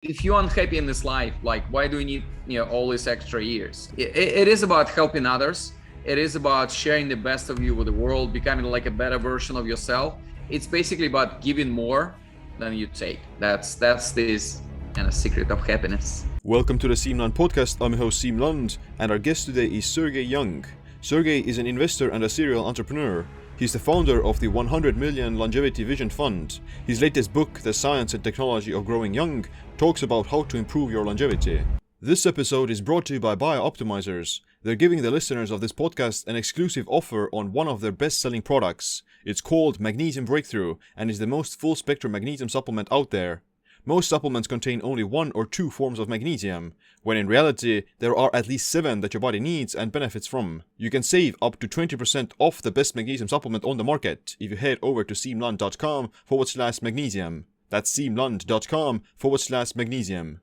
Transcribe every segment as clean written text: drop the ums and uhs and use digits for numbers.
if you're unhappy in this life, like why do you need all these extra years? It is about helping others. It is about sharing the best of you with the world, becoming like a better version of yourself. It's basically about giving more than you take. That's this kind of secret of happiness. Welcome to the Siim Land podcast. I'm your host Siim Land, and our guest today is Sergey Young. Sergey is an investor and a serial entrepreneur. He's the founder of the 100 Million Longevity Vision Fund. His latest book, The Science and Technology of Growing Young, talks about how to improve your longevity. This episode is brought to you by Biooptimizers. They're giving the listeners of this podcast an exclusive offer on one of their best-selling products. It's called Magnesium Breakthrough and is the most full-spectrum magnesium supplement out there. Most supplements contain only 1 or 2 forms of magnesium, when in reality there are at least 7 that your body needs and benefits from. You can save up to 20% off the best magnesium supplement on the market if you head over to siimland.com/magnesium. That's siimland.com/magnesium.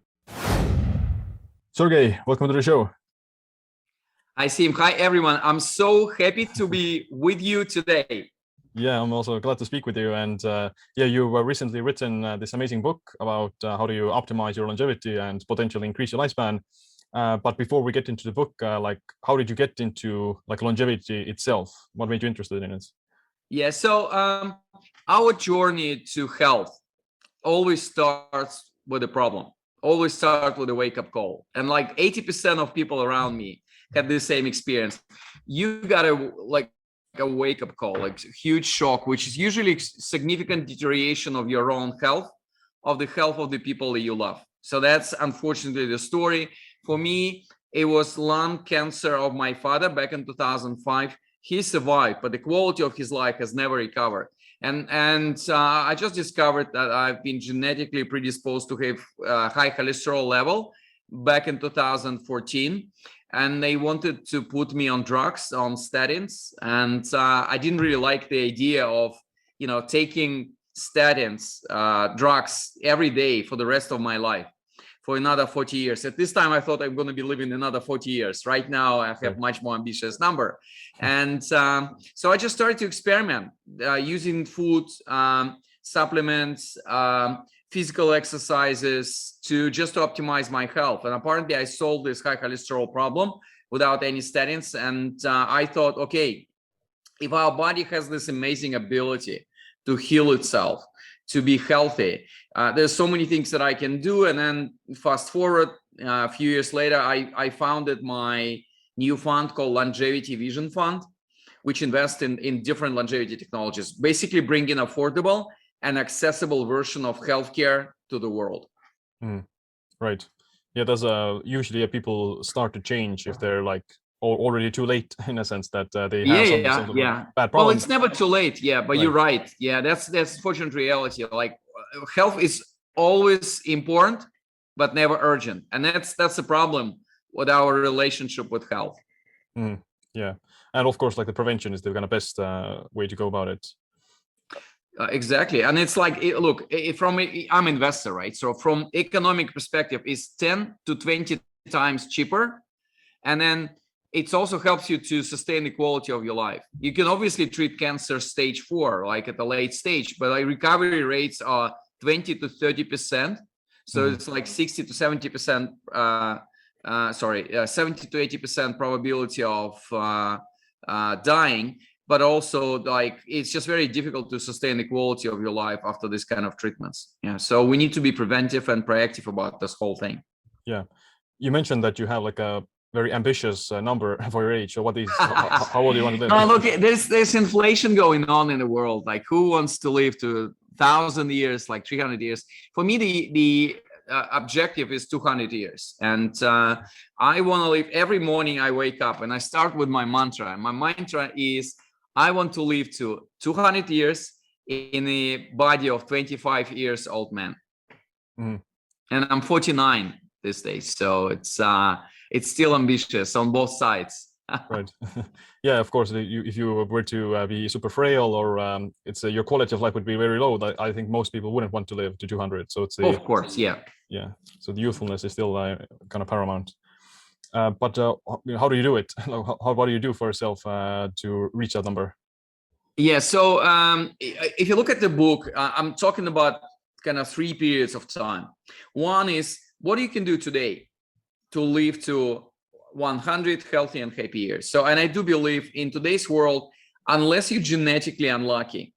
Sergey, welcome to the show. Hi, Siim. Hi, everyone. I'm so happy to be with you today. Yeah, I'm also glad to speak with you. And you recently written this amazing book about how do you optimize your longevity and potentially increase your lifespan. But before we get into the book, how did you get into longevity itself? What made you interested in it? Yeah, so our journey to health always starts with a problem. Always start with a wake-up call. And 80% of people around me had the same experience. You gotta a wake-up call, huge shock, which is usually significant deterioration of your own health, of the health of the people that you love. So that's unfortunately the story. For me, it was lung cancer of my father back in 2005. He survived, but the quality of his life has never recovered. And I just discovered that I've been genetically predisposed to have high cholesterol level back in 2014. And they wanted to put me on drugs, on statins. And I didn't really like the idea of, taking statins, drugs every day for the rest of my life for another 40 years. At this time, I thought I'm going to be living another 40 years. Right now, I have much more ambitious number. And so I just started to experiment using food, supplements, physical exercises to optimize my health. And apparently I solved this high cholesterol problem without any statins. And I thought, okay, if our body has this amazing ability to heal itself, to be healthy, there's so many things that I can do. And then fast forward a few years later, I founded my new fund called Longevity Vision Fund, which invests in different longevity technologies, basically bringing affordable an accessible version of healthcare to the world. Right. Yeah, there's usually people start to change if they're already too late in a sense that they have some bad problem. Well, it's never too late. Yeah, but You're right. Yeah, that's fortunate reality. Health is always important, but never urgent, and that's the problem with our relationship with health. Yeah, and of course, the prevention is the kind of best way to go about it. Exactly. And it's look, I'm an investor, right? So from economic perspective, it's 10 to 20 times cheaper. And then it also helps you to sustain the quality of your life. You can obviously treat cancer stage 4, at the late stage, but recovery rates are 20 to 30%. So it's 60 to 70%, 70 to 80% probability of dying. But also it's just very difficult to sustain the quality of your life after this kind of treatments. Yeah. So we need to be preventive and proactive about this whole thing. Yeah. You mentioned that you have a very ambitious number for your age. So what is, how old do you want to live? No, look, there's inflation going on in the world. Who wants to live to 1,000 years, 300 years? For me, the objective is 200 years. And I want to live, every morning I wake up and I start with my mantra. And my mantra is, I want to live to 200 years in the body of 25 years old man. And I'm 49 these days. So it's still ambitious on both sides. Right. Yeah, of course, if you were to be super frail or your quality of life would be very low. I think most people wouldn't want to live to 200. So it's of course, yeah. Yeah. So the youthfulness is still kind of paramount. But how do you do it? What do you do for yourself to reach that number? Yeah, so if you look at the book, I'm talking about kind of three periods of time. One is what you can do today to live to 100 healthy and happy years. So, and I do believe in today's world, unless you're genetically unlucky,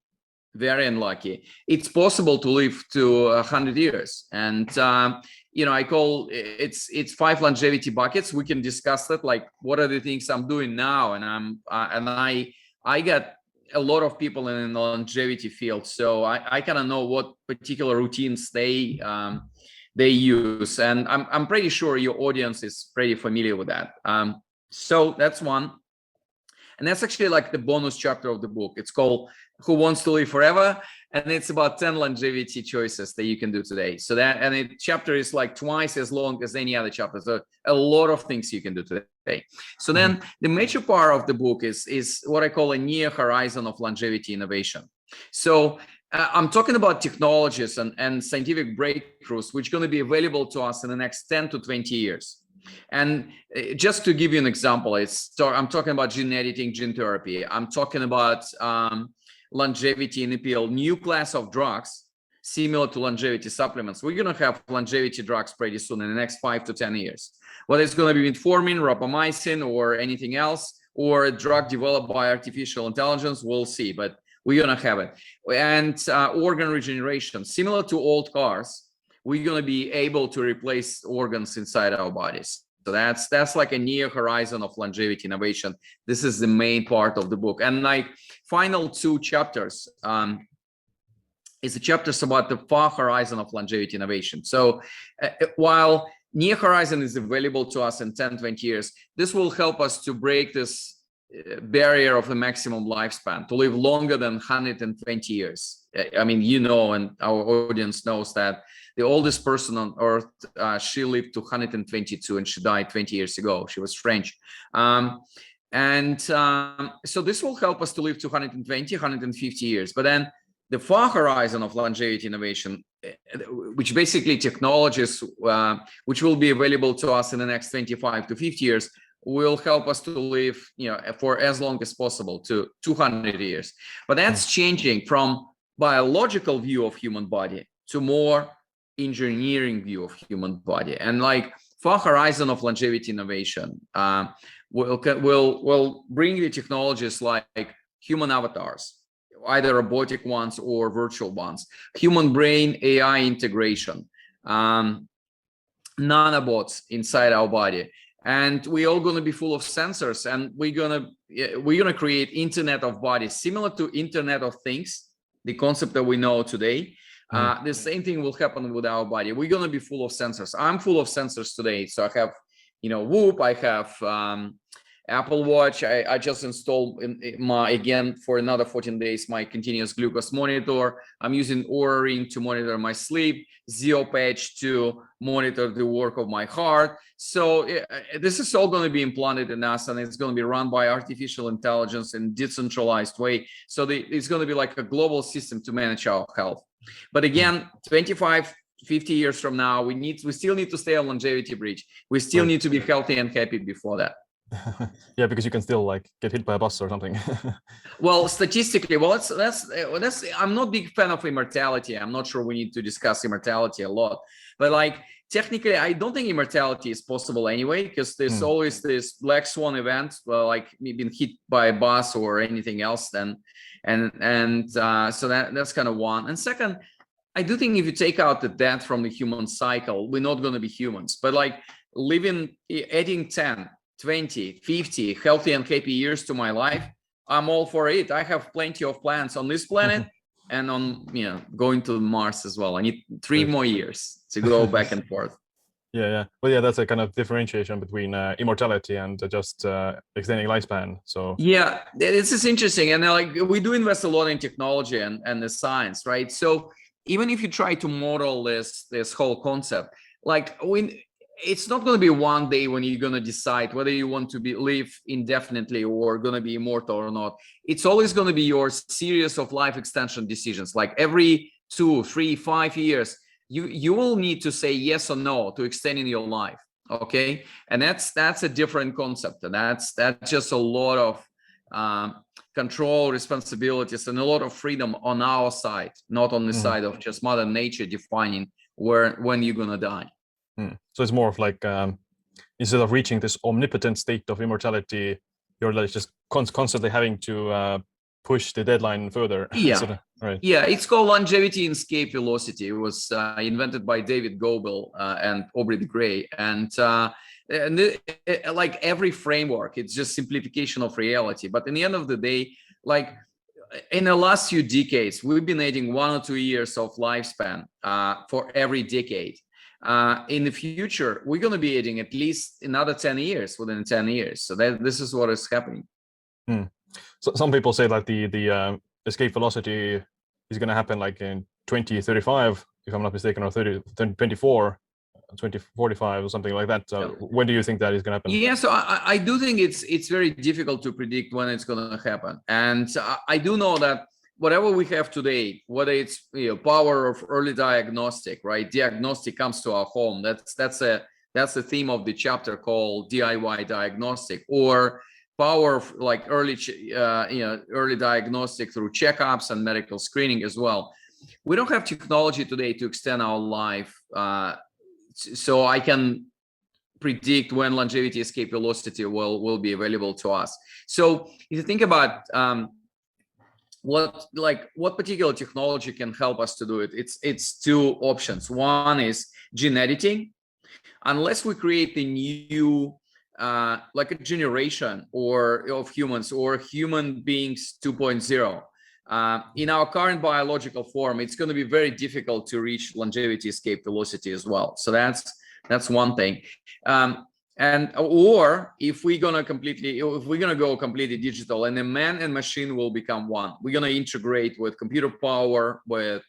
very unlucky, it's possible to live to 100 years. And I call it's 5 longevity buckets. We can discuss that, like what are the things I'm doing now, and I got a lot of people in the longevity field, so I kind of know what particular routines they use, and I'm pretty sure your audience is pretty familiar with that. So that's one. And that's actually like the bonus chapter of the book. It's called Who Wants to Live Forever? And it's about 10 longevity choices that you can do today. So the chapter is like twice as long as any other chapter. So a lot of things you can do today. So then the major part of the book is what I call a near horizon of longevity innovation. So I'm talking about technologies and scientific breakthroughs, which are going to be available to us in the next 10 to 20 years. And just to give you an example, I'm talking about gene editing, gene therapy. I'm talking about longevity in the field, new class of drugs similar to longevity supplements. We're going to have longevity drugs pretty soon in the next 5 to 10 years. Whether it's going to be metformin, rapamycin, or anything else, or a drug developed by artificial intelligence, we'll see. But we're going to have it. And organ regeneration, similar to old cars, we're going to be able to replace organs inside our bodies. So that's like a near horizon of longevity innovation. This is the main part of the book. And like final 2 chapters is the chapters about the far horizon of longevity innovation. So while near horizon is available to us in 10, 20 years, this will help us to break this barrier of the maximum lifespan, to live longer than 120 years. I mean, and our audience knows that the oldest person on earth, she lived to 122 and she died 20 years ago. She was French. So this will help us to live to 120, 150 years. But then the far horizon of longevity innovation, which basically technologies which will be available to us in the next 25 to 50 years, will help us to live for as long as possible, to 200 years. But that's changing from biological view of human body to more engineering view of human body. And like far horizon of longevity innovation will bring the technologies like human avatars, either robotic ones or virtual ones, human brain AI integration, nanobots inside our body. And we're all going to be full of sensors, and we're gonna create Internet of Bodies, similar to Internet of Things, the concept that we know today. The same thing will happen with our body. We're going to be full of sensors. I'm full of sensors today. So I have, Whoop. I have Apple Watch. I just installed again for another 14 days my continuous glucose monitor. I'm using Oura Ring to monitor my sleep, Zio Patch to monitor the work of my heart. So this is all going to be implanted in us, and it's going to be run by artificial intelligence in decentralized way. So it's going to be like a global system to manage our health. But again, 25, 50 years from now, we still need to stay on longevity bridge. We still need to be healthy and happy before that. Yeah, because you can still like get hit by a bus or something. Well, statistically, that's I'm not a big fan of immortality. I'm not sure we need to discuss immortality a lot, but like technically, I don't think immortality is possible anyway, because there's always this black swan event, like being hit by a bus or anything else. So that's kind of one. And second, I do think if you take out the death from the human cycle, we're not going to be humans. But like adding 10, 20, 50 healthy and happy years to my life, I'm all for it. I have plenty of plans on this planet and on going to Mars as well. I need 3 more years to go back and forth. Yeah. Well, yeah, that's a kind of differentiation between immortality and just extending lifespan. So yeah, this is interesting. And like we do invest a lot in technology and the science, right? So even if you try to model this whole concept, like it's not going to be one day when you're going to decide whether you want to live indefinitely or going to be immortal or not. It's always going to be your series of life extension decisions. Like every 2, 3, 5 years, you will need to say yes or no to extending your life. Okay, and that's a different concept, and that's just a lot of control, responsibilities, and a lot of freedom on our side, not on the side of just Mother Nature defining when you're gonna die. So it's more of like instead of reaching this omnipotent state of immortality, you're like just constantly having to push the deadline further. Yeah. Right. Yeah, it's called longevity in escape velocity. It was invented by David Goebel and Aubrey de Grey. And like every framework, it's just simplification of reality. But in the end of the day, like in the last few decades, we've been adding 1 or 2 years of lifespan for every decade. In the future, we're going to be adding at least another 10 years within 10 years. So this is what is happening. So some people say that the escape velocity is going to happen like in 2035, if I'm not mistaken, or 2024, 2045 or something like that. When do you think that is going to happen? Yeah, so I do think it's very difficult to predict when it's going to happen. And I do know that whatever we have today, whether it's power of early diagnostic, right? Diagnostic comes to our home. That's the theme of the chapter called DIY diagnostic, or power of like early diagnostic through checkups and medical screening as well. We don't have technology today to extend our life, so I can predict when longevity escape velocity will be available to us. So if you think about what particular technology can help us to do it, it's two options. One is gene editing. Unless we create a new like a generation of humans or human beings 2.0, in our current biological form, it's going to be very difficult to reach longevity escape velocity as well. So that's one thing. Or if we're gonna go completely digital, and the man and machine will become one. We're gonna integrate with computer power, with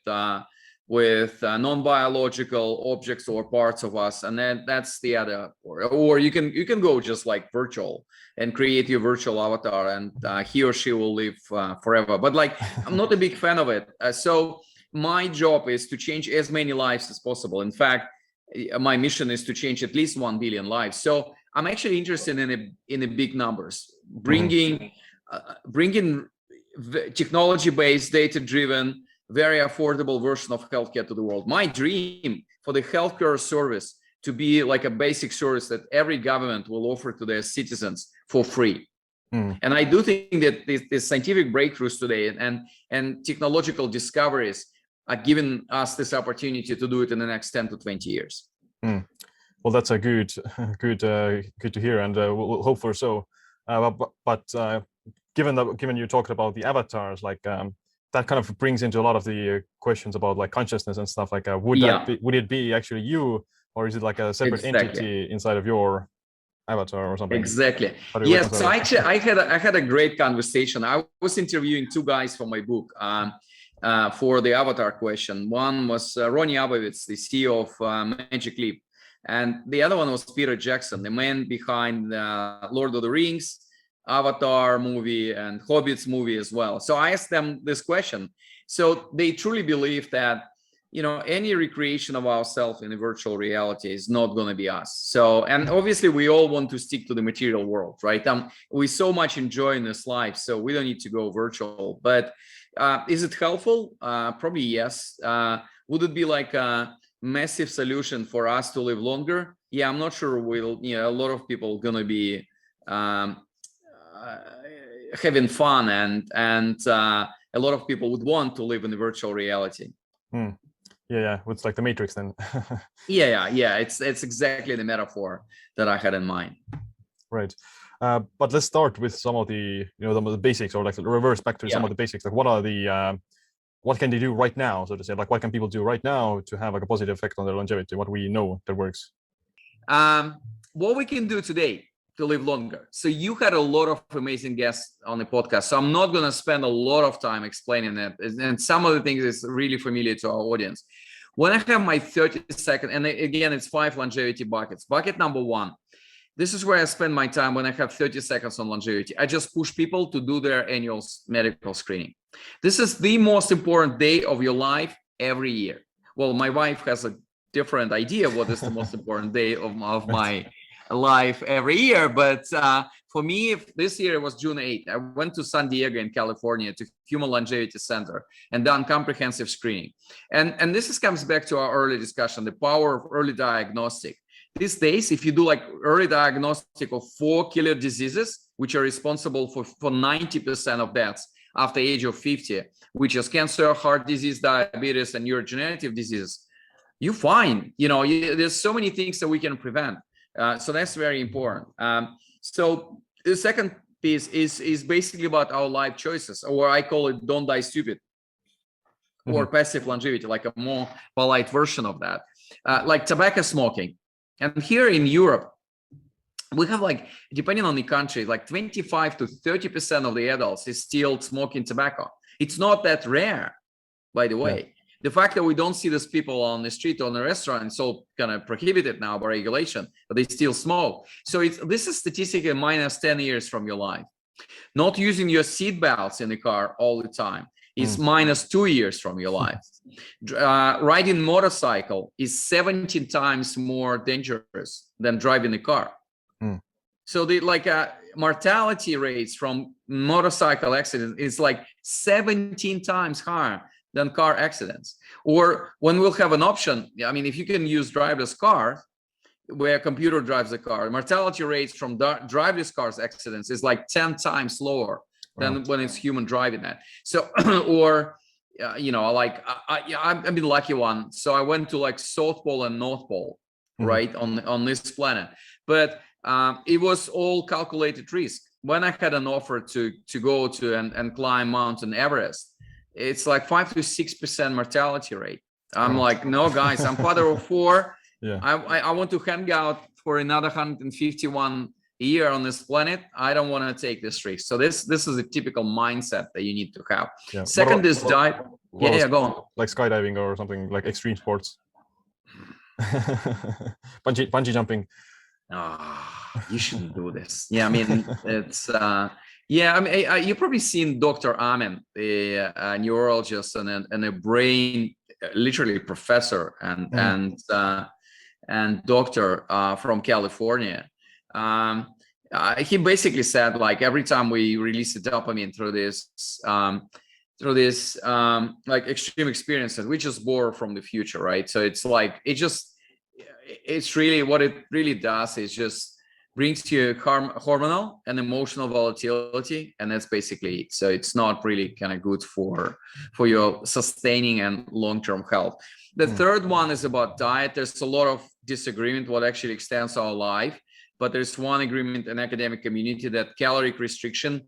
non-biological objects or parts of us, and then that's the other. Or you can go just like virtual and create your virtual avatar, and he or she will live forever. But like, I'm not a big fan of it. So my job is to change as many lives as possible. In fact, my mission is to change at least 1 billion lives. So I'm actually interested in the big numbers, bringing technology-based, data-driven, very affordable version of healthcare to the world. My dream for the healthcare service to be like a basic service that every government will offer to their citizens for free. And I do think that the scientific breakthroughs today and technological discoveries are giving us this opportunity to do it in the next 10 to 20 years. Well, that's a good to hear, and we'll hope for so. But given you talked about the avatars, like that kind of brings into a lot of the questions about like consciousness and stuff. Like, would it be actually you, or is it like a separate entity inside of your avatar or something? Exactly. Yes. So actually, I had a great conversation. I was interviewing 2 guys for my book. For the avatar question. One was Ronnie Abovitz, the CEO of Magic Leap, and the other one was Peter Jackson, the man behind Lord of the Rings, Avatar movie, and Hobbits movie as well. So I asked them this question. So they truly believe that any recreation of ourselves in a virtual reality is not going to be us. So, and obviously we all want to stick to the material world, right? We so much enjoy in this life, so we don't need to go virtual. But is it helpful? Probably yes. Would it be like a massive solution for us to live longer? Yeah, I'm not sure. A lot of people gonna be having fun, and a lot of people would want to live in the virtual reality. Yeah, it's like the Matrix then. yeah. It's exactly the metaphor that I had in mind. Right. But let's start with some of the some of the basics, or like reverse back to some of the basics. Like, what can they do right now, so to say? Like, what can people do right now to have like a positive effect on their longevity? What we know that works. What we can do today to live longer. So you had a lot of amazing guests on the podcast, so I'm not going to spend a lot of time explaining that. And some of the things is really familiar to our audience. When I have my 30-second, and again, it's 5 longevity buckets. Bucket number 1. This is where I spend my time when I have 30 seconds on longevity. I just push people to do their annual medical screening. This is the most important day of your life every year. Well, my wife has a different idea of what is the most important day of my life every year. But for me, this year it was June 8th. I went to San Diego in California to Human Longevity Center and done comprehensive screening. And this comes back to our early discussion, the power of early diagnostic. These days, if you do like early diagnostic of 4 killer diseases, which are responsible for 90% of deaths after age of 50, which is cancer, heart disease, diabetes, and neurodegenerative diseases, you find, there's so many things that we can prevent. So that's very important. So the second piece is basically about our life choices, or I call it don't die stupid, or passive longevity, like a more polite version of that, like tobacco smoking. And here in Europe, we have, like, depending on the country, like 25 to 30% of the adults is still smoking tobacco. It's not that rare, by the way. Yeah. The fact that we don't see these people on the street or in the restaurant, it's all kind of prohibited now by regulation, but they still smoke. So this is statistically minus 10 years from your life. Not using your seat belts in the car all the time is minus 2 years from your life. Riding motorcycle is 17 times more dangerous than driving the car. So the mortality rates from motorcycle accidents is like 17 times higher than car accidents. Or when we'll have an option, I mean, if you can use driverless car, where a computer drives the car, mortality rates from driverless cars accidents is like 10 times lower than when it's human driving that. So, or, I've been lucky one. So I went to like South Pole and North Pole, right, on this planet. But it was all calculated risk. When I had an offer to go to and climb Mountain Everest, it's like 5 to 6% mortality rate. I'm like, no, guys, I'm father of 4. Yeah. I want to hang out for another 151 year on this planet. I don't want to take this risk. So this is a typical mindset that you need to have. Yeah. Second is diet. Yeah, go on. Like skydiving or something, like extreme sports. Bungee jumping. You shouldn't do this. Yeah, I mean, it's you've probably seen Dr. Amen, a neurologist and a brain, literally professor and doctor from California. He basically said, like, every time we release the dopamine through this like extreme experiences, we just borrow from the future, right? So it's like it's really what it really does is just brings you hormonal and emotional volatility, and that's basically it. So it's not really kind of good for your sustaining and long-term health. The third one is about diet. There's a lot of disagreement what actually extends our life, but there's one agreement in academic community that caloric restriction,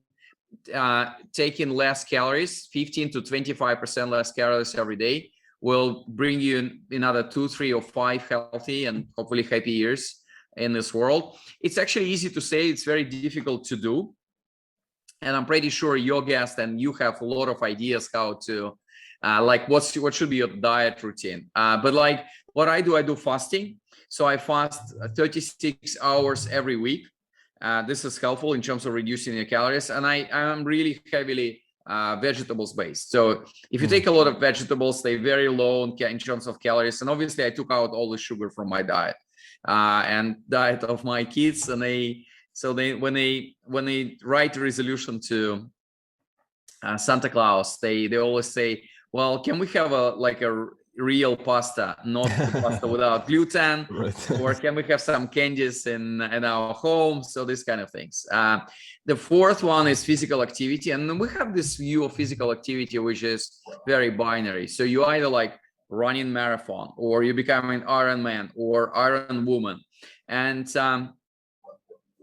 taking less calories, 15 to 25% less calories every day, will bring you another 2, 3, or 5 healthy and hopefully happy years in this world. It's actually easy to say, it's very difficult to do. And I'm pretty sure your guest and you have a lot of ideas how to, like what should be your diet routine. But like what I do fasting. So I fast 36 hours every week. This is helpful in terms of reducing your calories. And I'm really heavily vegetables based. So if you take a lot of vegetables, they're very low in terms of calories. And obviously I took out all the sugar from my diet and diet of my kids. And when they write a resolution to Santa Claus, they always say, well, can we have a real pasta, not the pasta without gluten, right? Or can we have some candies in our home? So these kind of things. The fourth one is physical activity, and we have this view of physical activity which is very binary. So you either like running marathon, or you become an Ironman or Iron Woman, and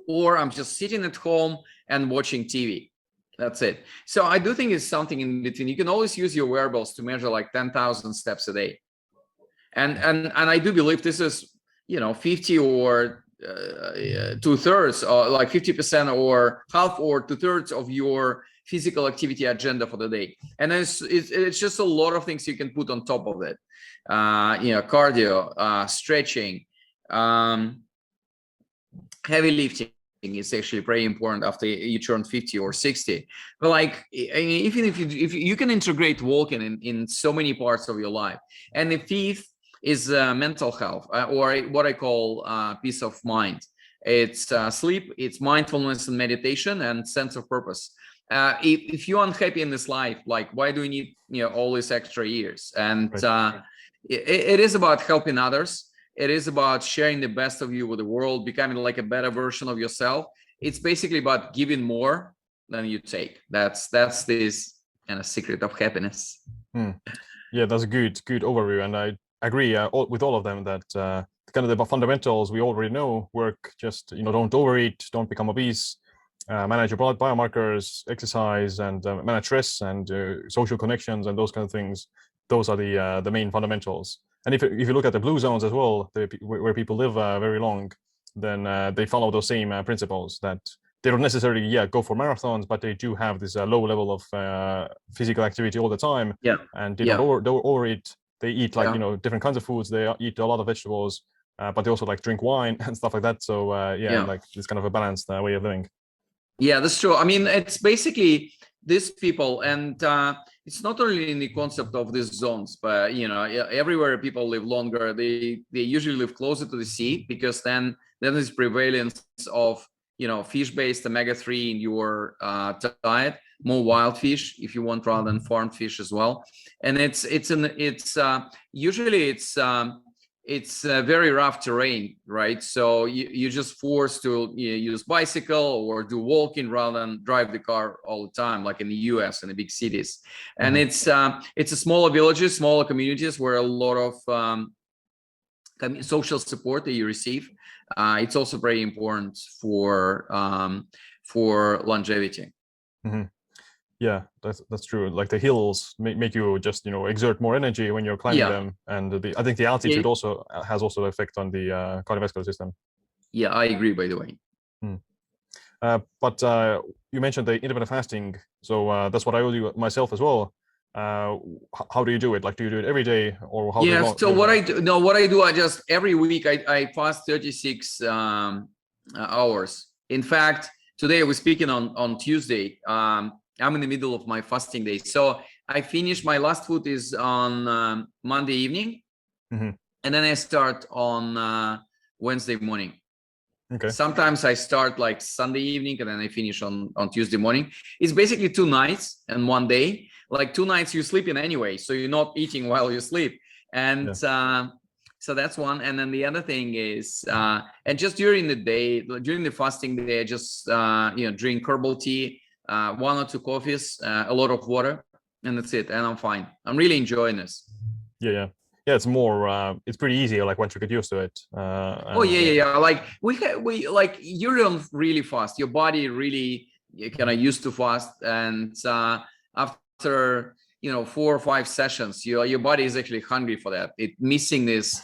or I'm just sitting at home and watching TV. That's it. So I do think it's something in between. You can always use your wearables to measure like 10,000 steps a day. And I do believe this is, 50 or 2/3, or like 50% or half or 2/3 of your physical activity agenda for the day. And it's just a lot of things you can put on top of it. Cardio, stretching, heavy lifting is actually very important after you turn 50 or 60. But like, even if you can integrate walking in so many parts of your life. And the fifth is mental health, or what I call peace of mind. It's sleep, it's mindfulness and meditation, and sense of purpose. If you're unhappy in this life, like, why do you need, all these extra years? And it is about helping others. It is about sharing the best of you with the world, becoming like a better version of yourself. It's basically about giving more than you take. That's this kind of secret of happiness. Yeah, that's a good overview, and I agree with all of them that kind of the fundamentals we already know work. Just don't overeat, don't become obese, manage your blood biomarkers, exercise, and manage stress and social connections and those kind of things. Those are the main fundamentals. And if you look at the blue zones as well, where people live very long, then they follow those same principles that they don't necessarily go for marathons, but they do have this low level of physical activity all the time. Yeah. And they don't overeat. They eat like different kinds of foods. They eat a lot of vegetables, but they also like drink wine and stuff like that. So like it's kind of a balanced way of living. Yeah, that's true. I mean, it's basically these people, and it's not only in the concept of these zones, but everywhere people live longer, they usually live closer to the sea, because then there's prevalence of fish-based omega-3 in your diet, more wild fish if you want, rather than farmed fish as well. And usually it's very rough terrain, right? So you're just forced to use bicycle or do walking rather than drive the car all the time, like in the US and the big cities. And it's a smaller villages, smaller communities where a lot of social support that you receive. It's also very important for longevity. Yeah, that's true. Like the hills make you just exert more energy when you're climbing them, and I think the altitude also has an effect on the cardiovascular system. Yeah, I agree. By the way. But you mentioned the intermittent fasting, so that's what I will do myself as well. How do you do it? Like, do you do it every day, or how? Yeah. So what I do, I just every week I fast 36 hours. In fact, today we're speaking on Tuesday. I'm in the middle of my fasting day. So I finish, my last food is on Monday evening, and then I start on Wednesday morning. Okay. Sometimes I start like Sunday evening, and then I finish on Tuesday morning. It's basically 2 nights and 1 day. Like 2 nights you're sleeping anyway, so you're not eating while you sleep. And so that's one. And then the other thing is, and just during the day, during the fasting day, I just drink herbal tea, 1 or 2 coffees, a lot of water, and that's it. And I'm fine. I'm really enjoying this. Yeah. It's more. It's pretty easy. Like once you get used to it. Like we like you don't really fast. Your body really kind of used to fast, and after 4 or 5 sessions, your body is actually hungry for that. It's missing this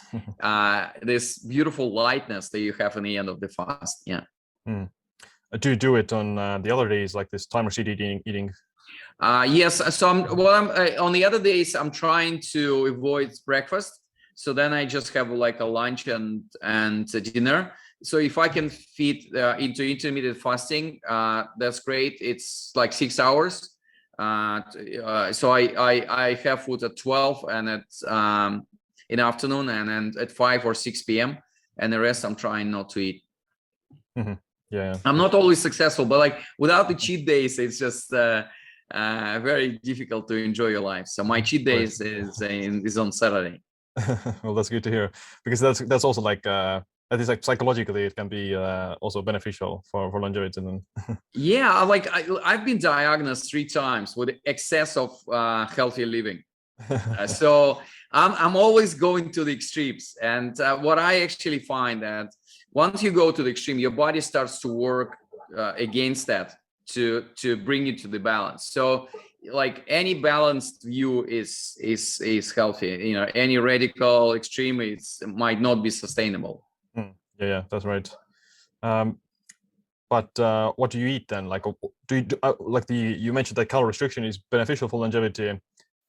this beautiful lightness that you have in the end of the fast. Yeah. Do you do it on the other days, like this time restricted eating? Yes. So on the other days, I'm trying to avoid breakfast. So then I just have like a lunch and a dinner. So if I can fit into intermittent fasting, that's great. It's like 6 hours. So I have food at 12 and at in the afternoon, and then at 5 or 6 p.m. and the rest I'm trying not to eat. Yeah. I'm not always successful, but like without the cheat days, it's just very difficult to enjoy your life. So my cheat days is on Saturday. Well, that's good to hear, because that's also like at least like psychologically it can be also beneficial for longevity. Then. Yeah, like I've been diagnosed 3 times with excess of healthy living. So I'm always going to the extremes, and what I actually find that once you go to the extreme, your body starts to work against that to bring you to the balance. So like any balanced view is healthy. Any radical extreme might not be sustainable. Yeah, that's right. But what do you eat then? Like, do you you mentioned that calorie restriction is beneficial for longevity,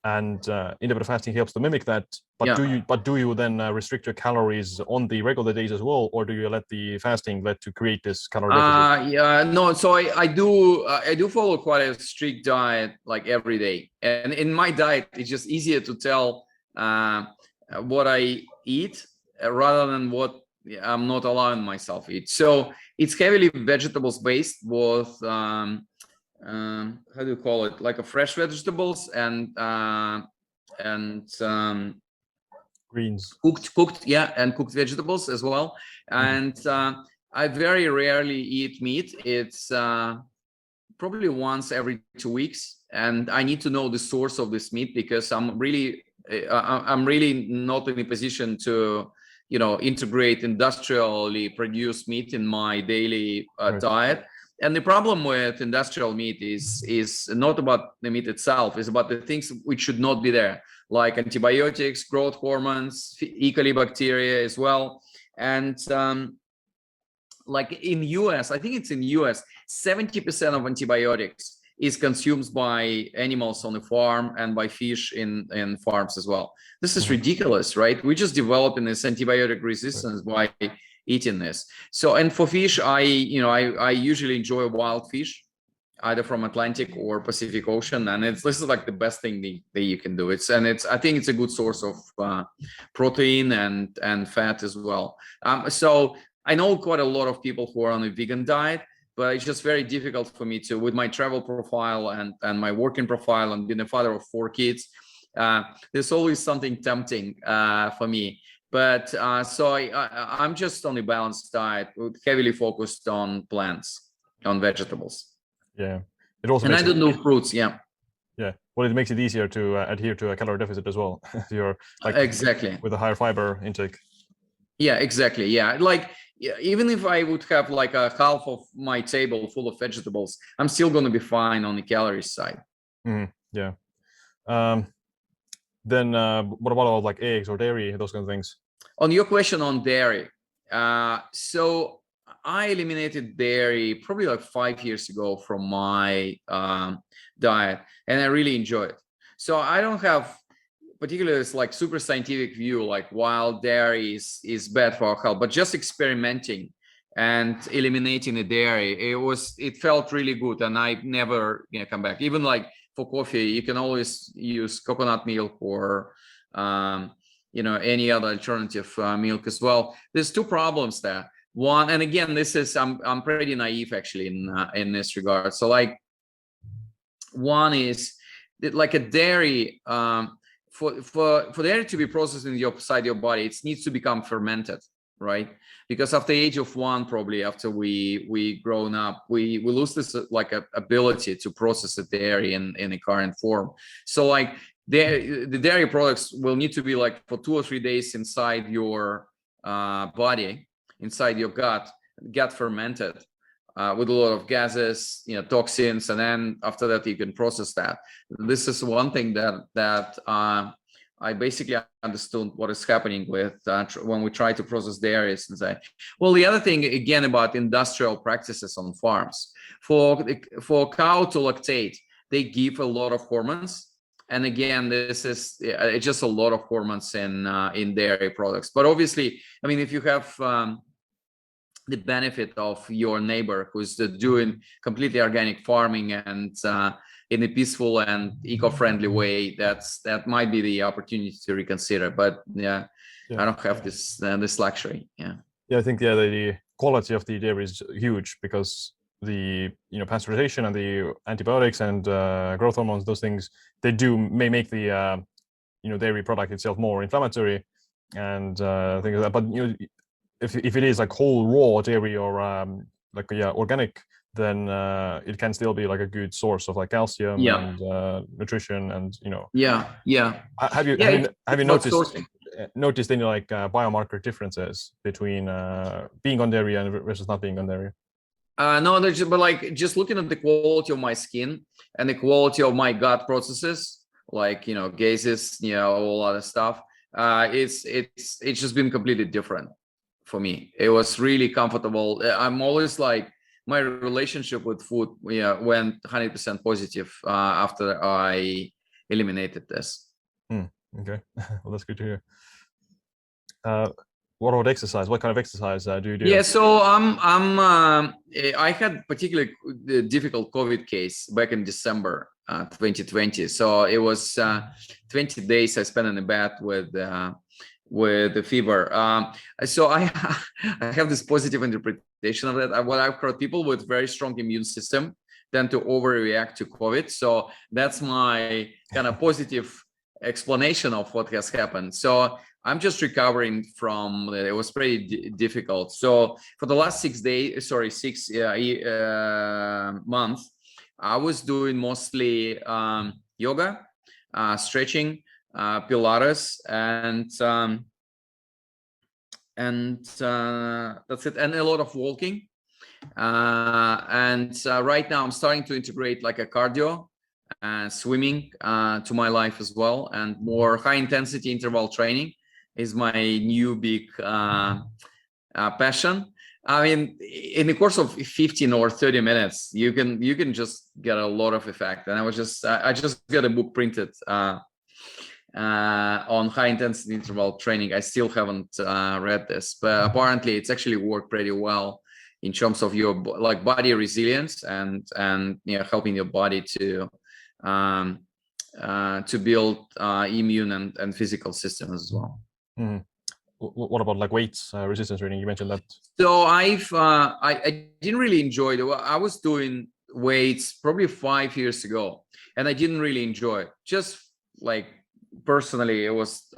and intermittent fasting helps to mimic that. But do you then restrict your calories on the regular days as well, or do you let the fasting to create this calorie deficit? No. So I do follow quite a strict diet, like every day, and in my diet it's just easier to tell what I eat rather than what I'm not allowing myself eat. So it's heavily vegetables based with how do you call it, like a fresh vegetables and Greens. cooked, yeah, and cooked vegetables as well. And I very rarely eat meat. It's probably once every 2 weeks, and I need to know the source of this meat, because I'm really not in a position to integrate industrially produced meat in my daily diet. And the problem with industrial meat is not about the meat itself, it's about the things which should not be there, like antibiotics, growth hormones, E. coli bacteria as well. And like in US, I think it's in US, 70% of antibiotics is consumed by animals on the farm and by fish in farms as well. This is ridiculous, right? We're just developing this antibiotic resistance by eating this. So, and for fish, I usually enjoy wild fish, either from Atlantic or Pacific Ocean, and this is like the best thing that you can do. I think it's a good source of protein and fat as well. So I know quite a lot of people who are on a vegan diet, but it's just very difficult for me to, with my travel profile and my working profile and being a father of 4 kids, there's always something tempting for me. But so I'm just on a balanced diet, heavily focused on plants, on vegetables. Yeah, it also. And I don't do fruits. Yeah. Yeah. Well, it makes it easier to adhere to a calorie deficit as well. You're like exactly with a higher fiber intake. Yeah, exactly. Yeah, like even if I would have like a half of my table full of vegetables, I'm still going to be fine on the calories side. Yeah. Then what about like eggs or dairy, those kind of things? On your question on dairy, so I eliminated dairy probably like 5 years ago from my diet, and I really enjoy it. So I don't have particularly it's like super scientific view like wild dairy is bad for our health, but just experimenting and eliminating the dairy, it felt really good, and I never come back. Even like for coffee, you can always use coconut milk or any other alternative milk as well. There's 2 problems there. One, and again, this is I'm pretty naive actually in this regard. So like one is that like a dairy, for dairy to be processed inside your body, it needs to become fermented, right? Because after the age of 1, probably after we grown up, we lose this like ability to process the dairy in a current form. So like the dairy products will need to be like for 2 or 3 days inside your body, inside your gut, get fermented with a lot of gases, toxins, and then after that you can process that. This is one thing that I basically understood what is happening with when we try to process dairies and say, well, the other thing again about industrial practices on farms, for cow to lactate, they give a lot of hormones. And again, this is it's just a lot of hormones in dairy products. But obviously, I mean, if you have the benefit of your neighbor who's doing completely organic farming and in a peaceful and eco-friendly way, that might be the opportunity to reconsider. But yeah. I don't have this luxury. Yeah, I think the quality of the dairy is huge, because the pasteurization and the antibiotics and growth hormones, those things, they may make the dairy product itself more inflammatory and things like that. But if it is like whole raw dairy or organic, then it can still be like a good source of like calcium and nutrition and Have you noticed any like biomarker differences between being on dairy and versus not being on dairy? No, but like just looking at the quality of my skin and the quality of my gut processes, like gases, all other stuff, it's just been completely different for me. It was really comfortable. I'm always like, my relationship with food went 100% positive after I eliminated this. Okay, well, that's good to hear. What about exercise? What kind of exercise do you do? Yeah, so I had particularly difficult COVID case back in December 2020. So it was 20 days I spent in the bed with with the fever. So I I have this positive interpretation of that. What I've heard, people with very strong immune system tend to overreact to COVID. So that's my kind of positive explanation of what has happened. So I'm just recovering from it. It was pretty difficult. So for the last 6 months, I was doing mostly yoga, stretching, Pilates, and that's it, and a lot of walking. Right now I'm starting to integrate like a cardio and swimming to my life as well, and more high intensity interval training is my new big passion. I mean, in the course of 15 or 30 minutes, you can just get a lot of effect. And I just got a book printed on high intensity interval training. I still haven't read this, but apparently it's actually worked pretty well in terms of your like body resilience and helping your body to build immune and physical systems as well. Mm. What about like weights resistance training? You mentioned that. So I didn't really enjoy it. I was doing weights probably 5 years ago, and I didn't really enjoy it. Just like personally, it was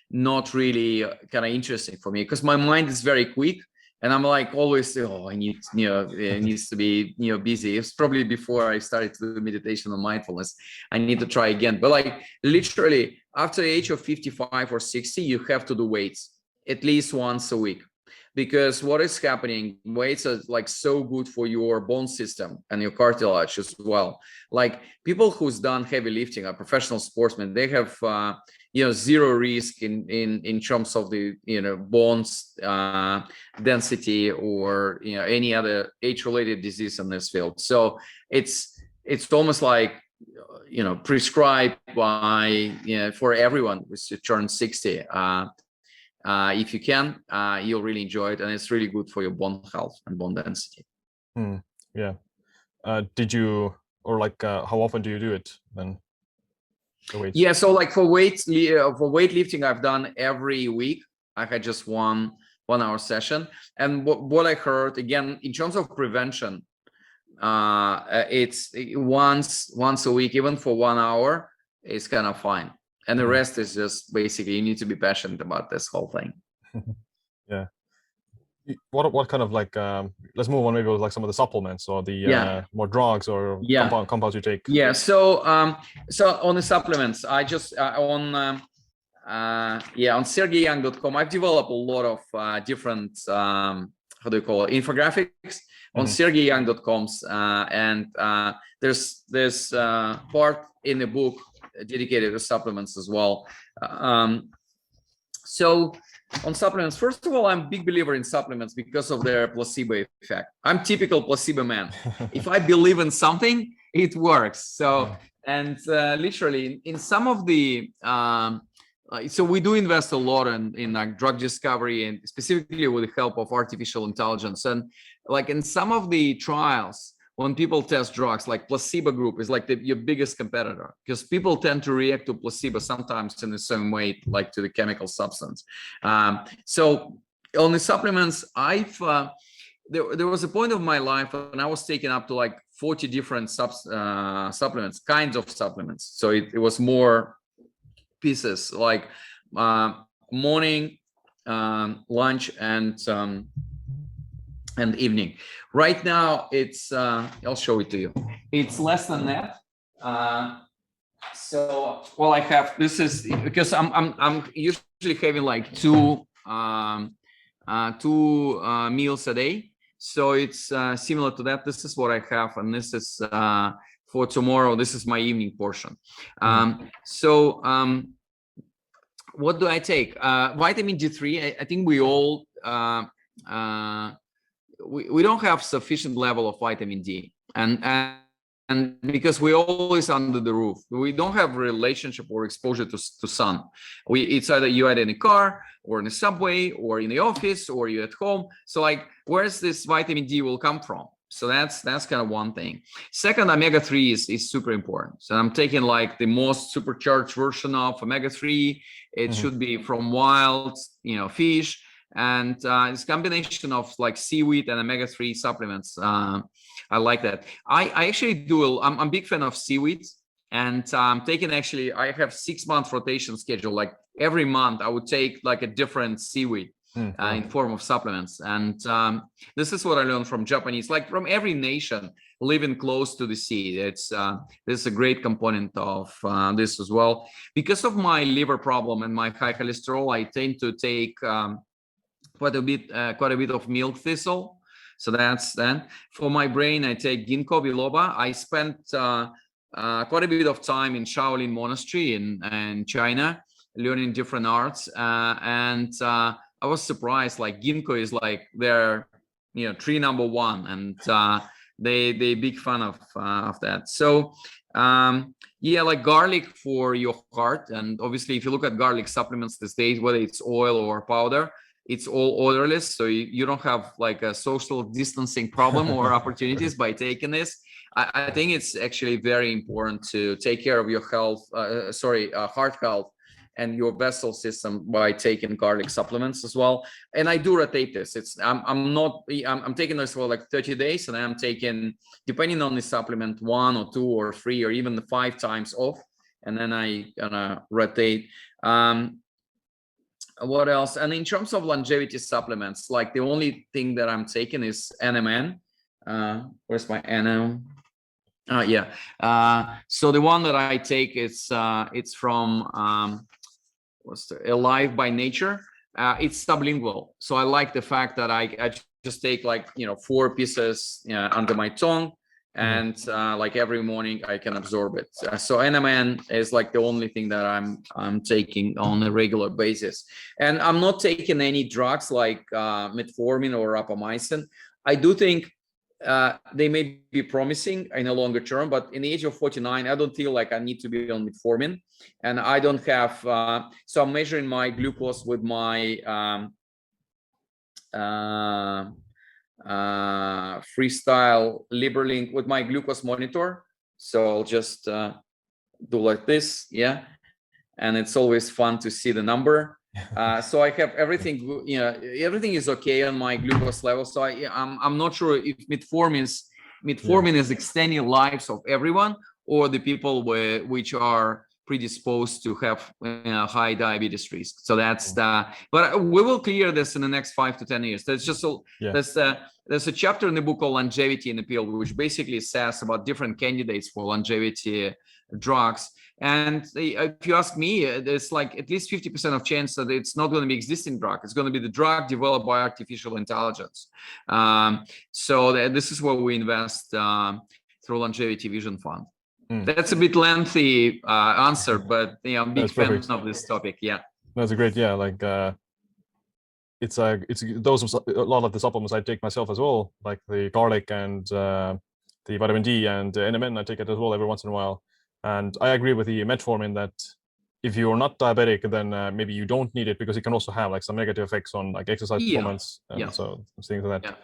not really kind of interesting for me, because my mind is very quick, and I'm like always, oh, I need, it needs to be, busy. It's probably before I started to do meditation and mindfulness. I need to try again. But like literally after the age of 55 or 60, you have to do weights at least once a week, because what is happening, weights are like so good for your bone system and your cartilage as well. Like people who's done heavy lifting are professional sportsmen. They have zero risk in terms of the bones density or any other age-related disease in this field. So it's almost like prescribed by for everyone who turns 60. If you can, you'll really enjoy it, and it's really good for your bone health and bone density. Yeah. Did you, or like how often do you do it then? Yeah, so like for weightlifting, I've done every week. I had just one hour session, and what I heard again in terms of prevention, it's once a week, even for 1 hour, is kind of fine. And the rest is just basically you need to be passionate about this whole thing. Yeah. What kind of like let's move on maybe with like some of the supplements or the more drugs or compounds you take. Yeah. So on the supplements, I just on sergeyyoung.com, I've developed a lot of different how do you call it, infographics on sergeyyoung.com's and there's part in the book dedicated to supplements as well. So on supplements, first of all, I'm a big believer in supplements because of their placebo effect. I'm typical placebo man. If I believe in something, it works. So and literally in some of the so we do invest a lot in like drug discovery, and specifically with the help of artificial intelligence. And like in some of the trials, when people test drugs, like placebo group is like your biggest competitor, because people tend to react to placebo sometimes in the same way, like to the chemical substance. So on the supplements, there was a point of my life when I was taken up to like 40 different supplements, kinds of supplements. So it was more pieces like morning, lunch, and evening. Right now it's I'll show it to you. It's less than that. So well, I have, this is because I'm usually having like two meals a day. So it's similar to that. This is what I have, and this is for tomorrow. This is my evening portion. What do I take? Vitamin D3. I think we all we don't have sufficient level of vitamin D, and because we're always under the roof, we don't have relationship or exposure to sun. It's either you're in a car or in a subway or in the office or you're at home. So like, where's this vitamin D will come from? So that's kind of one thing. Second, omega-3 is super important. So I'm taking like the most supercharged version of omega-3. It should be from wild, fish, and it's a combination of like seaweed and omega-3 supplements. I like that. I actually do. I'm a big fan of seaweed, and I'm taking actually. I have 6 month rotation schedule. Like every month, I would take like a different seaweed. In form of supplements, and this is what I learned from Japanese, like from every nation living close to the sea. It's this is a great component of this as well. Because of my liver problem and my high cholesterol, I tend to take quite a bit of milk thistle. So that's then. For my brain, I take ginkgo biloba. I spent quite a bit of time in Shaolin Monastery in China, learning different arts, and I was surprised. Like ginkgo is like their tree number one, and they big fan of that. So like garlic for your heart, and obviously if you look at garlic supplements these days, whether it's oil or powder, it's all odorless, so you don't have like a social distancing problem or opportunities by taking this. I think it's actually very important to take care of your health, heart health and your vessel system by taking garlic supplements as well. And I do rotate this. I'm taking this for like 30 days, and I'm taking, depending on the supplement, 1 or 2 or 3 or even 5 times off, and then I gonna rotate. What else? And in terms of longevity supplements, like the only thing that I'm taking is NMN. Where's my NM? So the one that I take is it's from Alive by Nature. It's sublingual, so I like the fact that I just take like 4 pieces under my tongue, and like every morning I can absorb it. So NMN is like the only thing that I'm taking on a regular basis, and I'm not taking any drugs like metformin or rapamycin. I do think they may be promising in a longer term, but in the age of 49, I don't feel like I need to be on metformin, and I don't have. So I'm measuring my glucose with my freestyle LiberLink with my glucose monitor. So I'll just do like this, and it's always fun to see the number. So I have everything, everything is okay on my glucose level. So I'm not sure if metformin is extending lives of everyone, or the people which are predisposed to have high diabetes risk. So that's but we will clear this in the next 5 to 10 years. There's just there's a chapter in the book called Longevity in the Pill, which basically says about different candidates for longevity drugs. And if you ask me, there's like at least 50% of chance that it's not going to be existing drug. It's going to be the drug developed by artificial intelligence. So this is where we invest through Longevity Vision Fund. That's a bit lengthy answer, but I'm a big fan of this topic. Yeah, that's a great. It's those a lot of the supplements I take myself as well, like the garlic and the vitamin D and NMN. I take it as well every once in a while. And I agree with the metformin that if you're not diabetic, then maybe you don't need it, because it can also have like some negative effects on like exercise performance. So things like that.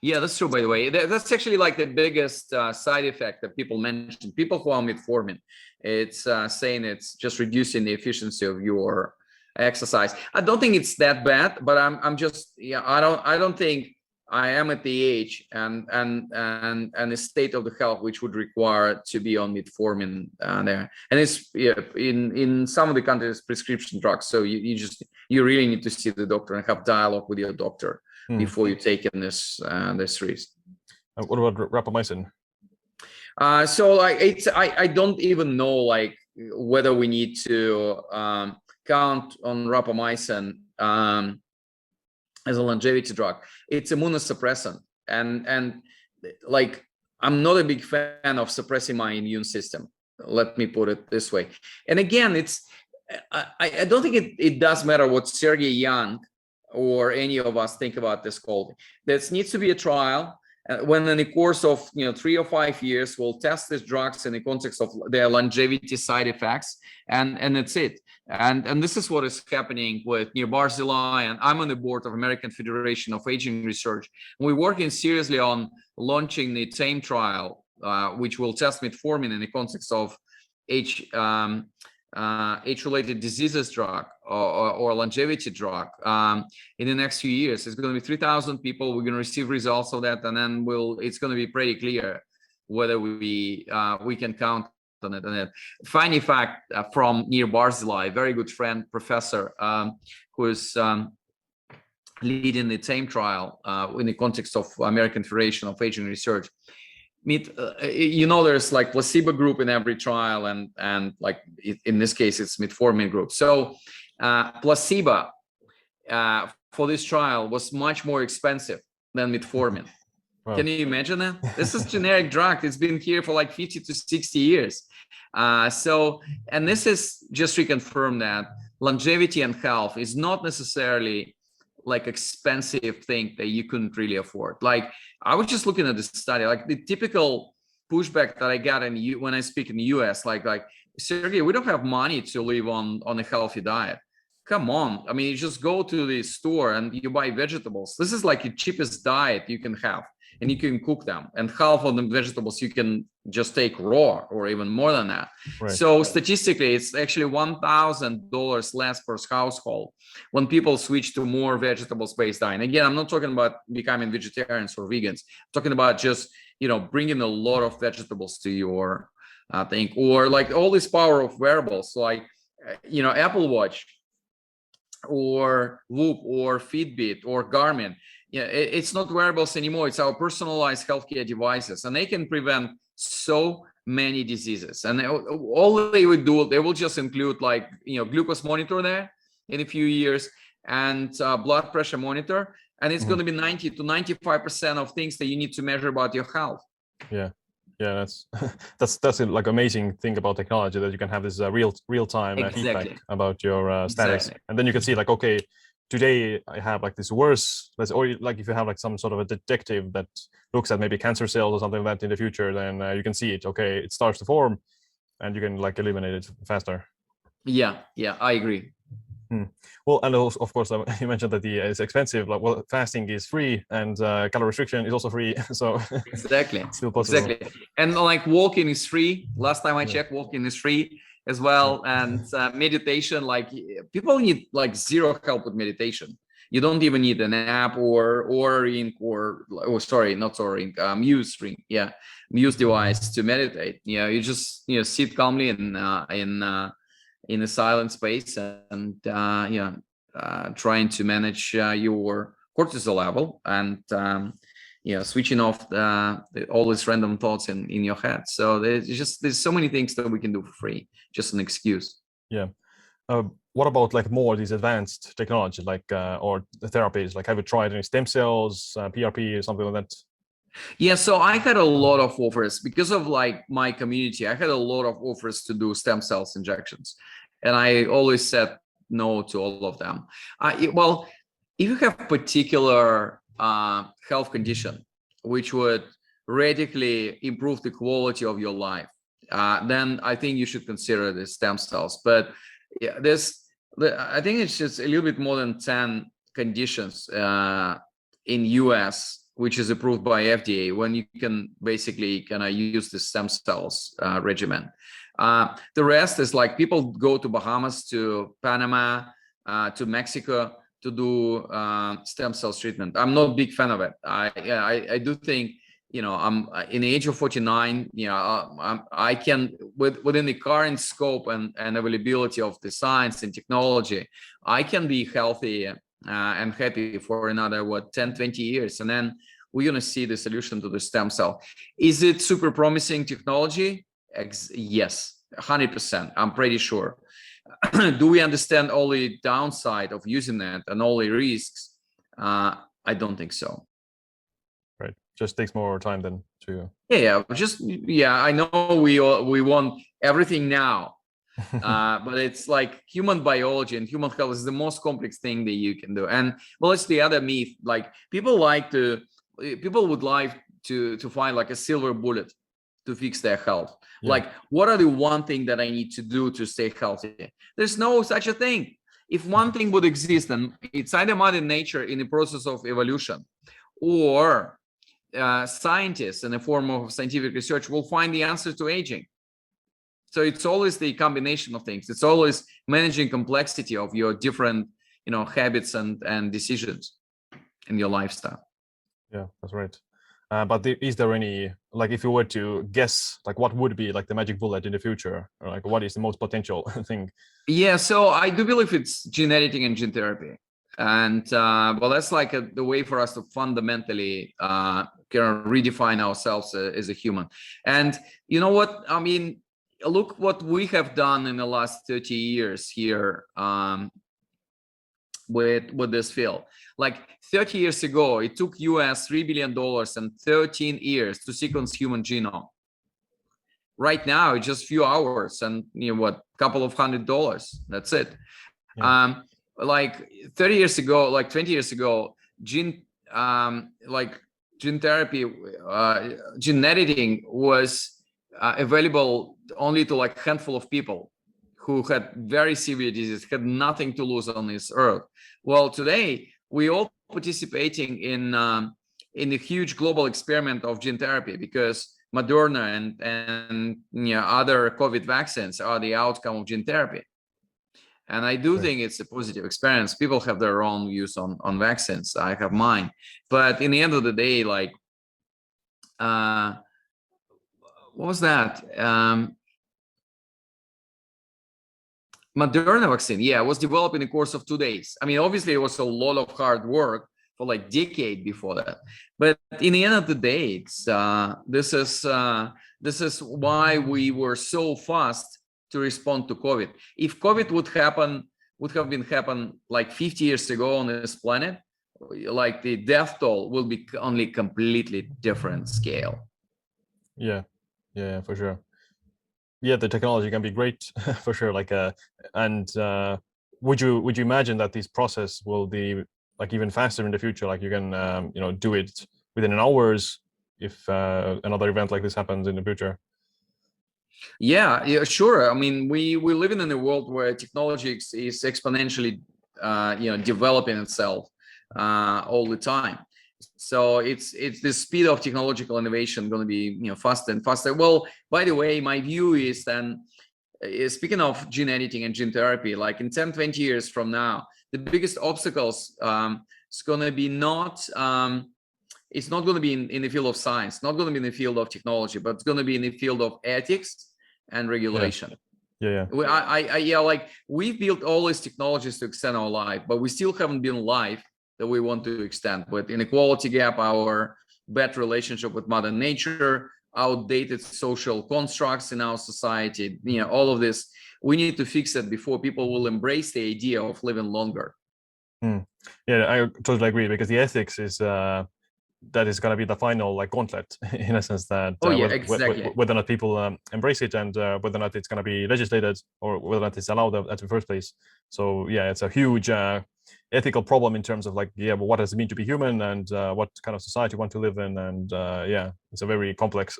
Yeah, that's true, by the way. That's actually like the biggest side effect that people mention. People who are on metformin, it's saying it's just reducing the efficiency of your exercise. I don't think it's that bad, but I'm just I don't think I am at the age and the state of the health which would require to be on metformin there. And it's in some of the countries prescription drugs, so you really need to see the doctor and have dialogue with your doctor before you take in this risk. What about rapamycin? So like I don't even know like whether we need to count on rapamycin as a longevity drug. It's immunosuppressant, and like I'm not a big fan of suppressing my immune system. Let me put it this way. And again, I don't think it does matter what Sergey Young or any of us think about this call. There needs to be a trial, when in the course of 3 or 5 years, we'll test these drugs in the context of their longevity side effects, and that's it. And this is what is happening with near Barzilai, and I'm on the board of American Federation of Aging Research. We're working seriously on launching the same trial, which will test metformin in the context of age-related diseases drug or longevity drug in the next few years. It's going to be 3,000 people. We're going to receive results of that, and then it's going to be pretty clear whether we can count on it. And funny fact from near Barzilai, very good friend, professor, who is leading the same trial in the context of American Federation of Aging Research. There's like placebo group in every trial, and like in this case it's metformin group. So placebo for this trial was much more expensive than metformin. Wow. Can you imagine that? This is generic drug. It's been here for like 50 to 60 years. And this is just reconfirm that longevity and health is not necessarily like expensive thing that you couldn't really afford. Like I was just looking at this study, like the typical pushback that I got when I speak in the US, like Sergey, we don't have money to live on a healthy diet. Come on. I mean, you just go to the store and you buy vegetables. This is like the cheapest diet you can have, and you can cook them, and half of the vegetables you can just take raw or even more than that. Right. So statistically, it's actually $1,000 less per household when people switch to more vegetables-based diet. And again, I'm not talking about becoming vegetarians or vegans. I'm talking about just, bringing a lot of vegetables to your thing, or like all this power of wearables, like, Apple Watch or Whoop or Fitbit or Garmin. It's not wearables anymore. It's our personalized healthcare devices, and they can prevent so many diseases. And all they would do, they will just include like, glucose monitor there in a few years, and blood pressure monitor. And it's going to be 90 to 95% of things that you need to measure about your health. Yeah. Yeah, that's like amazing thing about technology, that you can have this real time feedback about your status, and then you can see like, okay, today I have like this worse, or like if you have like some sort of a detective that looks at maybe cancer cells or something like that in the future, then you can see it. Okay, it starts to form, and you can like eliminate it faster. Yeah, I agree. Well, and also, of course, you mentioned that it's expensive. Like, well, fasting is free, and calorie restriction is also free. So exactly, still possible. Exactly. And like walking is free. Last time I checked, walking is free as well. And meditation, like people need like zero help with meditation. You don't even need an app or Ring Muse device to meditate. You just sit calmly in a silent space and trying to manage your cortisol level, and switching off all these random thoughts in your head. So there's so many things that we can do for free, just an excuse. Yeah. What about like more these advanced technology, like or the therapies? Like, have you tried any stem cells, PRP, or something like that? Yeah, so I had a lot of offers because of like my community. I had a lot of offers to do stem cells injections, and I always said no to all of them. Well, if you have particular health condition which would radically improve the quality of your life, then I think you should consider the stem cells. But yeah, I think it's just a little bit more than 10 conditions in US which is approved by FDA, when you can basically use the stem cells regimen. The rest is like people go to Bahamas, to Panama, to Mexico to do stem cells treatment. I'm not a big fan of it. I do think, I'm in the age of 49, I can, within the current scope and availability of the science and technology, I can be healthy and happy for another 10, 20 years, and then we're going to see the solution to the stem cell. Is it super promising technology? Yes, 100%. I'm pretty sure. Do we understand all the downside of using that and all the risks? I don't think so. Right. Just takes more time than to. I know we want everything now. But it's like human biology and human health is the most complex thing that you can do. And well, it's the other myth. Like people would like to find like a silver bullet to fix their health. Yeah. Like, what are the one thing that I need to do to stay healthy? There's no such a thing. If one thing would exist, then it's either Mother Nature in the process of evolution, or scientists in the form of scientific research will find the answer to aging. So it's always the combination of things. It's always managing complexity of your different, habits and decisions in your lifestyle. Yeah, that's right. But is there any, like, if you were to guess, like, what would be like the magic bullet in the future, or like what is the most potential thing? Yeah, so I do believe it's gene editing and gene therapy, and well, that's like the way for us to fundamentally kind of redefine ourselves as a human. And you know what? I mean, look what we have done in the last 30 years here with this field. Like 30 years ago, it took US $3 billion and 13 years to sequence human genome. Right now, it's just a few hours and couple of $100. That's it. Yeah. Like 30 years ago, like 20 years ago, gene therapy, gene editing was available only to like a handful of people who had very severe disease, had nothing to lose on this earth. Well, today we all participating in a huge global experiment of gene therapy, because Moderna and other COVID vaccines are the outcome of gene therapy. And I do think it's a positive experience. People have their own views on vaccines. I have mine. But in the end of the day, like, what was that? Moderna vaccine, yeah, was developed in the course of 2 days. I mean, obviously, it was a lot of hard work for like a decade before that. But in the end of the day, it's this is why we were so fast to respond to COVID. If COVID would have been happen like 50 years ago on this planet, like the death toll will be on a completely different scale. Yeah, for sure. Yeah, the technology can be great for sure. Like, and would you imagine that this process will be like even faster in the future? Like you can do it within an hours if another event like this happens in the future. Yeah, sure. I mean, we live in a world where technology is exponentially developing itself all the time. So it's the speed of technological innovation going to be faster and faster. Well, by the way, my view is then, speaking of gene editing and gene therapy, like in 10-20 years from now, the biggest obstacles is going to be not it's not going to be in the field of science, not going to be in the field of technology, but it's going to be in the field of ethics and regulation. Yeah. Like we've built all these technologies to extend our life, but we still haven't been live that we want to extend. With inequality gap, our bad relationship with Mother Nature, outdated social constructs in our society, all of this, we need to fix it before people will embrace the idea of living longer. Yeah, I totally agree, because the ethics is that is going to be the final like gauntlet in a sense, that exactly. whether or not people embrace it, and whether or not it's going to be legislated, or whether or not it's allowed at the first place. So yeah, it's a huge ethical problem in terms of like, what does it mean to be human, and what kind of society you want to live in, and it's a very complex,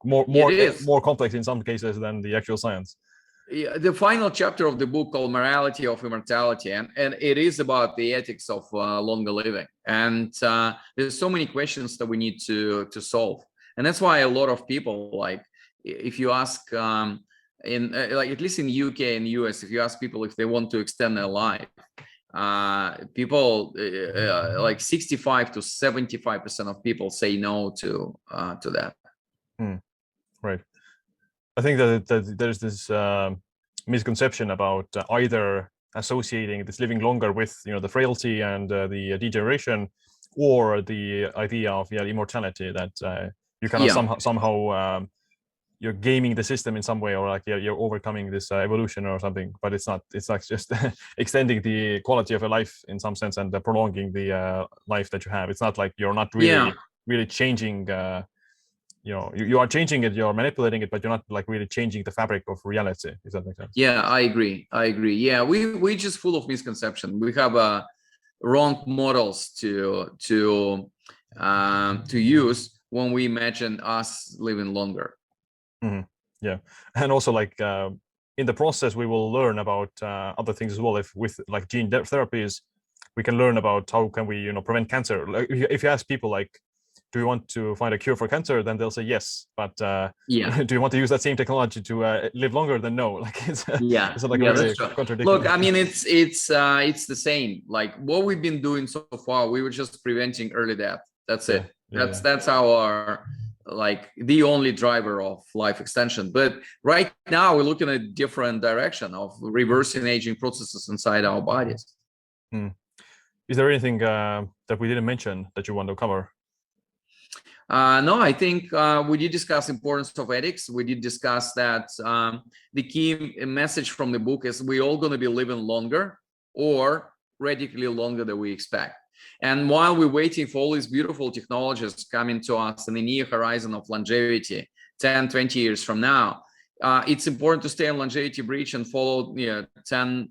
more complex in some cases than the actual science. Yeah, the final chapter of the book called Morality of Immortality, and it is about the ethics of longer living, and there's so many questions that we need to solve. And that's why a lot of people, like if you ask in like at least in the UK and US, if you ask people if they want to extend their life, people like 65 to 75% of people say no to that. Right. I think that there's this misconception about either associating this living longer with the frailty and the degeneration, or the idea of immortality, that you kind of somehow you're gaming the system in some way, or like you're overcoming this evolution or something. But it's not just extending the quality of a life in some sense, and prolonging the life that you have. It's not like you're not really changing. You are changing it, you're manipulating it, but you're not like really changing the fabric of reality, if that makes sense. Yeah, I agree. Yeah, we're just full of misconception. We have wrong models to use when we imagine us living longer. Yeah, and also like in the process, we will learn about other things as well. If with like gene therapies, we can learn about how can we prevent cancer. Like if you ask people like, do you want to find a cure for cancer? Then they'll say yes. But Yeah. do you want to use that same technology to live longer? Then no. Like it's Yeah, like yeah, really that's true. contradictory. Look, I mean, it's the same. Like what we've been doing so far, we were just preventing early death. That's it. That's our like the only driver of life extension. But right now we're looking at a different direction of reversing aging processes inside our bodies. Is there anything that we didn't mention that you want to cover? No, I think we did discuss importance of ethics. We did discuss that the key message from the book is we're all going to be living longer or radically longer than we expect. And while we're waiting for all these beautiful technologies coming to us in the near horizon of longevity, 10, 20 years from now, it's important to stay on longevity bridge and follow 10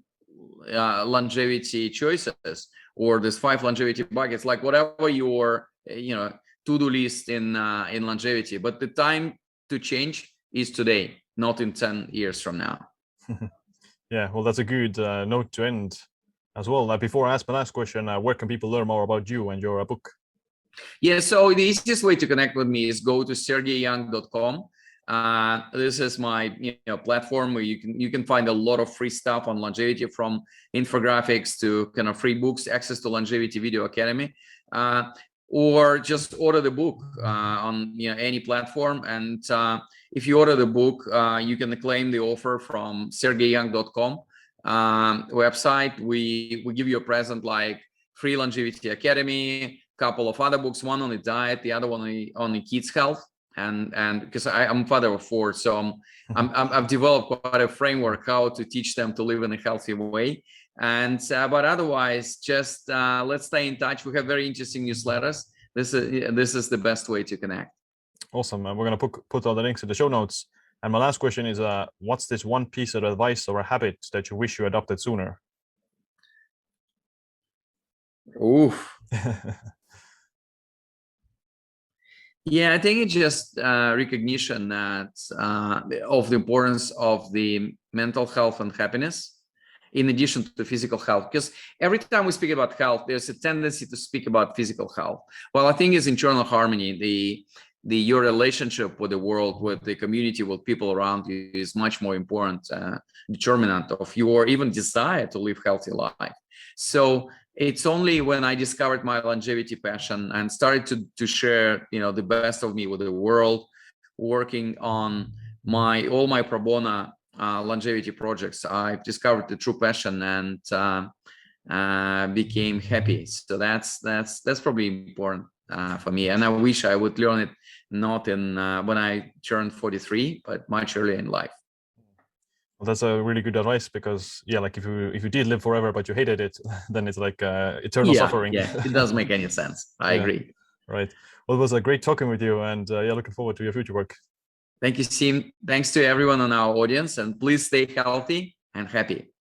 longevity choices, or there's 5 longevity buckets, like whatever your to-do list in longevity. But the time to change is today, not in 10 years from now. Yeah, well, that's a good note to end as well. Before I ask my last question, where can people learn more about you and your book? Yeah, so the easiest way to connect with me is go to sergeyyoung.com. This is my platform where you can find a lot of free stuff on longevity, from infographics to kind of free books, access to Longevity Video Academy, or just order the book on any platform. And if you order the book, you can claim the offer from sergeyyoung.com website. We give you a present like free Longevity Academy, couple of other books, one on the diet, the other one on the kids' health. And because I'm father of 4, so I've developed quite a framework how to teach them to live in a healthy way. And but otherwise, just let's stay in touch. We have very interesting newsletters. This is the best way to connect. Awesome. We're going to put all the links in the show notes. And my last question is, what's this one piece of advice or a habit that you wish you adopted sooner? Oof. Yeah, I think it's just recognition that of the importance of the mental health and happiness, in addition to physical health. Because every time we speak about health, there's a tendency to speak about physical health. Well, I think it's internal harmony. Your relationship with the world, with the community, with people around you is much more important determinant of your even desire to live healthy life. So it's only when I discovered my longevity passion and started to share, the best of me with the world, working on all my pro bono longevity projects, I discovered the true passion and became happy. So that's probably important for me. And I wish I would learn it not in when I turned 43, but much earlier in life. Well, that's a really good advice, because like if you did live forever but you hated it, then it's like eternal suffering. Yeah, it doesn't make any sense. I agree. Right. Well, it was a great talking with you, and looking forward to your future work. Thank you, Sim. Thanks to everyone on our audience, and please stay healthy and happy.